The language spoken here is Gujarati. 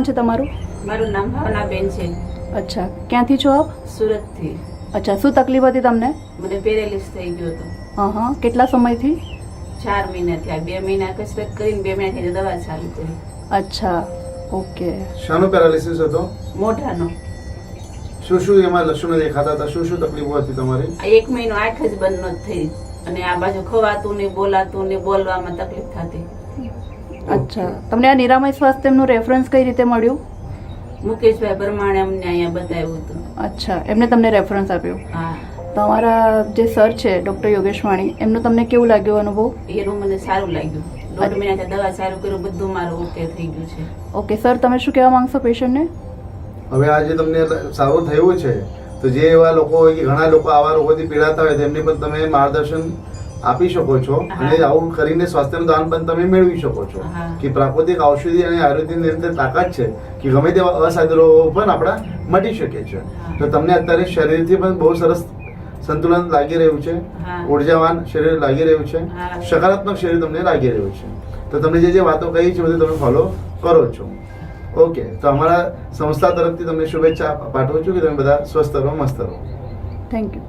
છે તમારું? મારું નામ ભાવનાબેન છે. અચ્છા, ક્યાંથી છો આપ? સુરતથી. અચ્છા, શું તકલીફ હતી તમને? મને પેરેલિસ થઈ ગયો હતો. હા, કેટલા સમયથી? 4 મહિના થયા. 2 મહિના કસરત કરીને 2 મહિનાથી દવા ચાલુ કરી. અચ્છા, ઓકે. શાનો પેરાલિસિસ હતો? મોઢાનો. શું એમાં લક્ષણો દેખાતા હતા? શું તકલીફો હતી તમારી? આ 1 મહિનો આંખ જ બંધ ન થઈ અને આ બાજુ ખવાતું ને બોલાતું ને બોલવામાં તકલીફ થતી. અચ્છા, તમને આ નિરામય સ્વાસ્થ્યનું રેફરન્સ કઈ રીતે મળ્યું? મુકેશભાઈ બ્રહ્માણે અમને અહીંયા બતાવ્યું હતું. અચ્છા, એમને તમને રેફરન્સ આપ્યું. હા, તમારા જે સર છે ડૉક્ટર યોગેશ વાણી, એમનું તમને કેવું લાગ્યું અનુભવ? એનું મને સારું લાગ્યું. 1.5 મહિનાથી દવા ચાલુ કર્યું, બધું મારું ઓકે થઈ ગયું છે. ઓકે સર, તમે શું કહેવા માંગશો પેશન્ટને? હવે આજે તમને સારું થયું છે તો જે એવા લોકો હોય કે ઘણા લોકો આવા રોગોથી પીડાતા હોય તેમની પણ તમે માર્ગદર્શન આપી શકો છો અને આવું કરીને સ્વાસ્થ્યનું દાન પણ તમે મેળવી શકો છો કે પ્રાકૃતિક ઔષધિ અને આયુર્વેદની અંદર તાકાત છે કે ગમે તેવા અસાધ્ય રોગો પણ આપણા મટી શકે છે. તો તમને અત્યારે શરીરથી પણ બહુ સરસ સંતુલન લાગી રહ્યું છે, ઉર્જાવાન શરીર લાગી રહ્યું છે, સકારાત્મક શરીર તમને લાગી રહ્યું છે. તો તમને જે વાતો કહી છે બધું તમે ફોલો કરો છો. ઓકે, તો અમારા સંસ્થા તરફથી તમને શુભેચ્છા પાઠવું છું કે તમે બધા સ્વસ્થ રહો, મસ્ત રહો. Thank you.